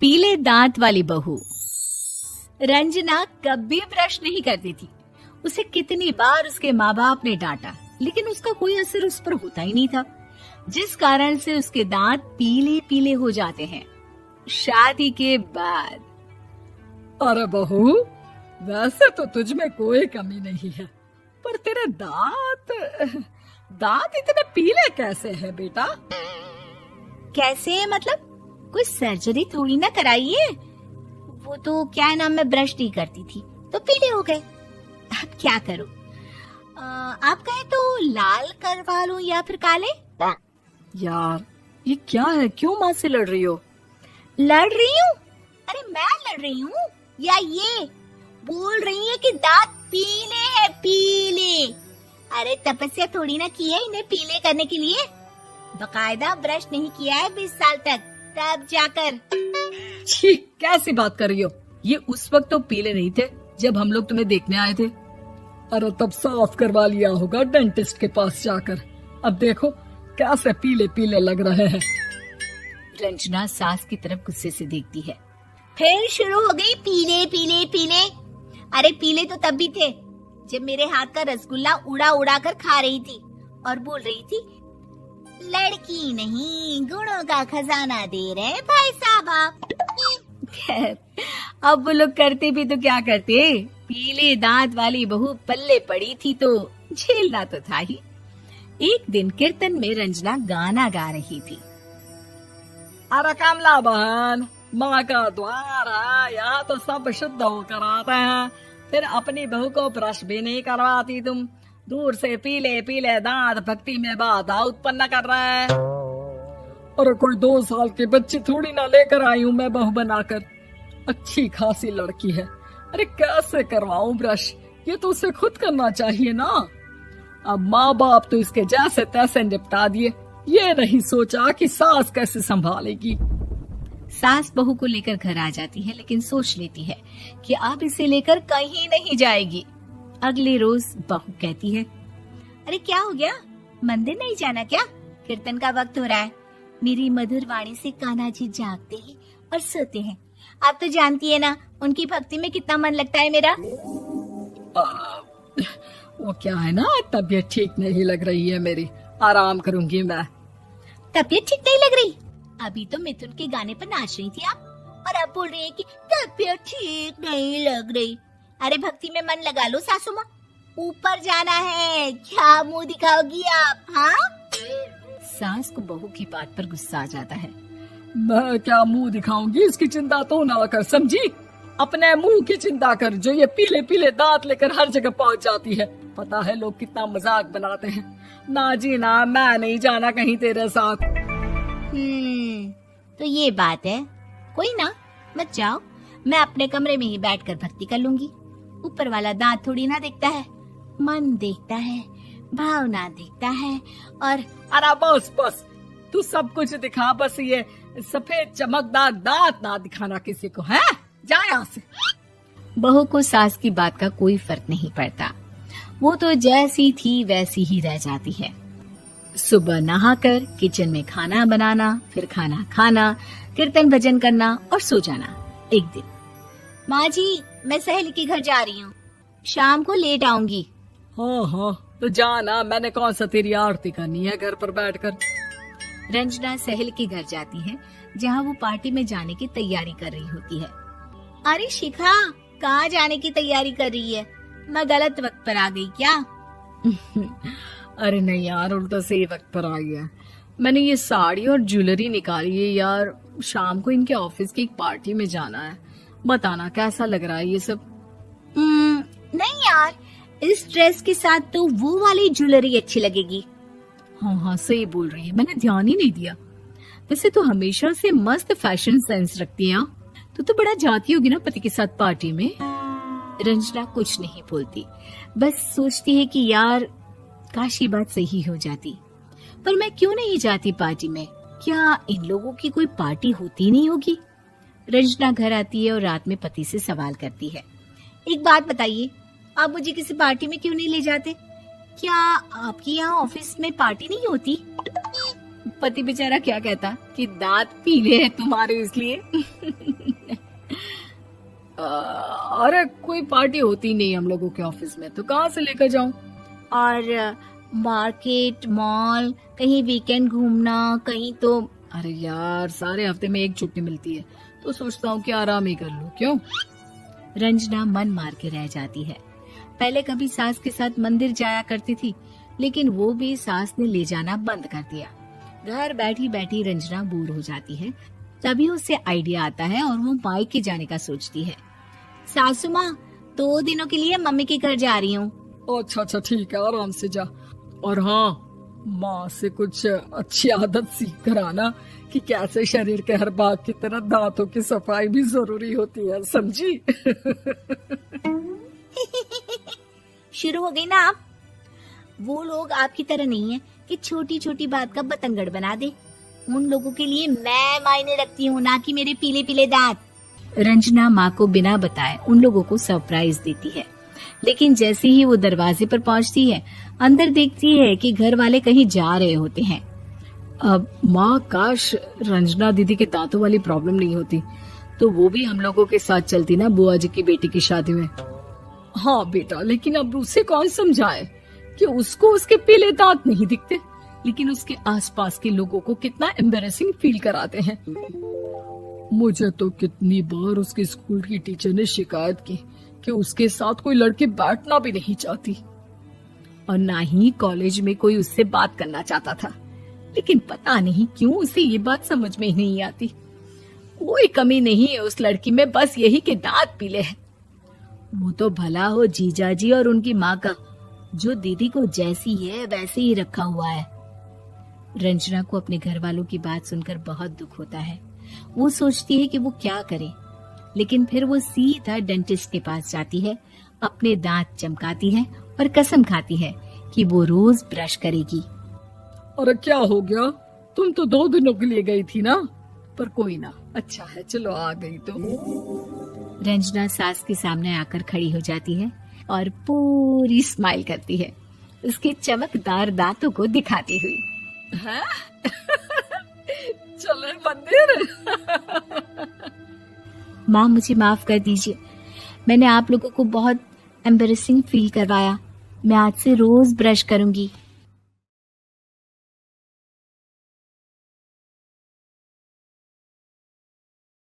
पीले दांत वाली बहू। रंजना कभी ब्रश नहीं करती थी। उसे कितनी बार उसके माँ बाप ने डांटा, लेकिन उसका कोई असर उस पर होता ही नहीं था, जिस कारण से उसके दांत पीले पीले हो जाते हैं। शादी के बाद। अरे बहू, वैसे तो तुझ में कोई कमी नहीं है, पर तेरे दांत इतने पीले कैसे हैं बेटा? कैसे मतलब? कोई सर्जरी थोड़ी ना कराई है। वो तो क्या नाम, मैं ब्रश नहीं करती थी तो पीले हो गए। अब क्या करूं? आप कहें तो लाल करवा लूं या फिर काले? यार ये क्या है, क्यों माँ से लड़ रही हो? लड़ रही हूँ? अरे मैं लड़ रही हूँ या ये बोल रही है कि दांत पीले हैं, पीले। अरे तपस्या थोड़ी ना की है इन्हें पीले करने के लिए। बकायदा ब्रश नहीं किया है 20 साल तक, तब जाकर। छी, कैसी बात कर रही हो? ये उस वक्त तो पीले नहीं थे जब हम लोग तुम्हें देखने आए थे। अरे तब साफ करवा लिया होगा डेंटिस्ट के पास जाकर। अब देखो कैसे पीले पीले लग रहे हैं। रंजना सास की तरफ गुस्से से देखती है। फिर शुरू हो गई पीले पीले पीले। अरे पीले तो तब भी थे जब मेरे हाथ का रसगुल्ला उड़ा उड़ा कर खा रही थी और बोल रही थी, लड़की नहीं गुणों का खजाना दे रहे भाई साहब आप। खैर, अब वो लोग करते भी तो क्या करते, पीले दांत वाली बहू पल्ले पड़ी थी तो झेलना तो था ही। एक दिन कीर्तन में रंजना गाना गा रही थी। अरे कमला बहन, माँ का द्वार है, यहाँ तो सब शुद्ध होकर आते हैं, फिर अपनी बहू को ब्रश भी नहीं करवाती तुम। दूर से पीले पीले दांत भक्ति में बाधा उत्पन्न कर रहे हैं। अरे कोई 2 साल के बच्चे थोड़ी ना लेकर आई हूँ मैं बहू बनाकर। अच्छी खासी लड़की है, अरे कैसे करवाऊं ब्रश? ये तो उसे खुद करना चाहिए ना। अब माँ बाप तो इसके जैसे तैसे निपटा दिए, ये नहीं सोचा कि सास कैसे संभालेगी। सास बहू को लेकर घर आ जाती है, लेकिन सोच लेती है कि अब इसे लेकर कहीं नहीं जाएगी। अगले रोज बहू कहती है, अरे क्या हो गया, मंदिर नहीं जाना क्या? कीर्तन का वक्त हो रहा है। मेरी मधुर वाणी से कान्हा जी जागते हैं और सोते हैं। आप तो जानती है ना उनकी भक्ति में कितना मन लगता है मेरा। वो क्या है ना, तबीयत ठीक नहीं लग रही है मेरी, आराम करूंगी मैं। तबीयत ठीक नहीं लग रही? अभी तो मिथुन के गाने पर नाच रही थी आप, और अब बोल रही है कि तबीयत ठीक नहीं लग रही। अरे भक्ति में मन लगा लो सासू माँ, ऊपर जाना है, क्या मुंह दिखाओगी आप? हाँ? सास को बहू की बात पर गुस्सा आ जाता है। मैं क्या मुंह दिखाऊंगी, इसकी चिंता तो ना कर, समझी? अपने मुंह की चिंता कर, जो ये पीले पीले दांत लेकर हर जगह पहुंच जाती है। पता है लोग कितना मजाक बनाते हैं। ना जी ना, मैं नहीं जाना कहीं तेरे साथ। तो ये बात है। कोई ना, मत जाओ, मैं अपने कमरे में ही बैठकर भक्ति कर लूंगी। ऊपर वाला दांत थोड़ी ना देखता है, मन देखता है, भावना देखता है। और अरे बस बस, तू सब कुछ दिखा, बस ये सफेद चमकदार दांत ना दिखाना किसी को, है? जा यहाँ से। बहू को सास की बात का कोई फर्क नहीं पड़ता, वो तो जैसी थी वैसी ही रह जाती है। सुबह नहाकर किचन में खाना बनाना, फिर खाना खाना, कीर्तन भजन करना और सो जाना। एक दिन, माँ जी मैं सहेली के घर जा रही हूँ, शाम को लेट आऊंगी। हाँ हाँ तो जाना, मैंने कौन सा तेरी आरती करनी है घर पर बैठकर। रंजना सहेली के घर जाती है, जहाँ वो पार्टी में जाने की तैयारी कर रही होती है। अरे शिखा, कहाँ जाने की तैयारी कर रही है? मैं गलत वक्त पर आ गई क्या? अरे नहीं यार, उल्टा सही वक्त पर आ गया। मैंने ये साड़ी और ज्वेलरी निकाली है यार, शाम को इनके ऑफिस की एक पार्टी में जाना है। बताना कैसा लग रहा है ये सब? नहीं यार, इस ड्रेस के साथ तो वो वाली ज्वेलरी अच्छी लगेगी। हाँ हाँ सही बोल रही है, मैंने ध्यान ही नहीं दिया। वैसे तो हमेशा से मस्त फैशन सेंस रखती है। तो बड़ा जाती होगी ना पति के साथ पार्टी में। रंजना कुछ नहीं बोलती, बस सोचती है कि यार काश ये बात सही हो जाती, पर मैं क्यों नहीं जाती पार्टी में? क्या इन लोगों की कोई पार्टी होती नहीं होगी? रंजना घर आती है और रात में पति से सवाल करती है, एक बात बताइए, आप मुझे किसी पार्टी में क्यों नहीं ले जाते? क्या आपकी यहाँ ऑफिस में पार्टी नहीं होती? पति बेचारा क्या कहता कि दांत पीले हैं तुम्हारे इसलिए। अरे कोई पार्टी होती नहीं हम लोगों के ऑफिस में, तो कहाँ से लेकर जाऊं? और मार्केट, मॉल, कहीं वीकेंड घूमना, कहीं तो। अरे यार, सारे हफ्ते में एक छुट्टी मिलती है, तो सोचता हूँ कि आराम ही कर लूं। क्यों? रंजना मन मार के रह जाती है। पहले कभी सास के साथ मंदिर जाया करती थी, लेकिन वो भी सास ने ले जाना बंद कर दिया। घर बैठी बैठी रंजना बोर हो जाती है। तभी उसे आइडिया आता है और वो मायके जाने का सोचती है। सासू माँ, 2 दिनों के लिए मम्मी के घर जा रही हूँ। अच्छा ठीक है, आराम से जा। और हाँ, माँ से कुछ अच्छी आदत सीख कर आना कि कैसे शरीर के हर भाग की तरह दांतों की सफाई भी जरूरी होती है, समझी? शुरू हो गई ना आप। वो लोग आपकी तरह नहीं है कि छोटी छोटी बात का बतंगड़ बना दे। उन लोगों के लिए मैं मायने रखती हूँ, ना कि मेरे पीले पीले दांत। रंजना माँ को बिना बताए उन लोगों को सरप्राइज देती है, लेकिन जैसे ही वो दरवाजे पर पहुंचती है, अंदर देखती है कि घर वाले कहीं जा रहे होते हैं। अब माँ, काश रंजना दीदी के दांतों वाली प्रॉब्लम नहीं होती, तो वो भी हम लोगों के साथ चलती ना बुआ जी की बेटी की शादी में। हाँ बेटा, लेकिन अब उसे कौन समझाए कि उसको उसके पीले दांत नहीं दिखते, लेकिन उसके आसपास के लोगों को कितना एम्बैरेसिंग फील कराते हैं। मुझे तो कितनी बार उसके स्कूल की टीचर ने शिकायत की कि उसके साथ कोई लड़की बैठना भी नहीं चाहती, और ना ही कॉलेज में कोई उससे बात करना चाहता था। लेकिन पता नहीं क्यों उसे ये बात समझ में ही नहीं आती। कोई कमी नहीं है उस लड़की में, बस यही कि दांत पीले हैं। वो तो भला हो जीजा जी और उनकी माँ का, जो दीदी को जैसी है वैसे ही रखा हुआ है। रंजना को अपने घर वालों की बात सुनकर बहुत दुख होता है। वो सोचती है कि वो क्या करे, लेकिन फिर वो सीधा डेंटिस्ट के पास जाती है, अपने दांत चमकाती है और कसम खाती है कि वो रोज ब्रश करेगी। अरे क्या हो गया? तुम तो 2 दिनों के लिए गई थी ना, पर कोई ना, अच्छा है, चलो आ गई तो। रंजना सास के सामने आकर खड़ी हो जाती है और पूरी स्माइल करती है, उसके चमकदार दांतों को दिखाती हुई। हैं? चले मंदिर। माँ, मुझे माफ कर दीजिए, मैंने आप लोगों को बहुत एम्बैरेसिंग फील करवाया। मैं आज से रोज ब्रश करूंगी।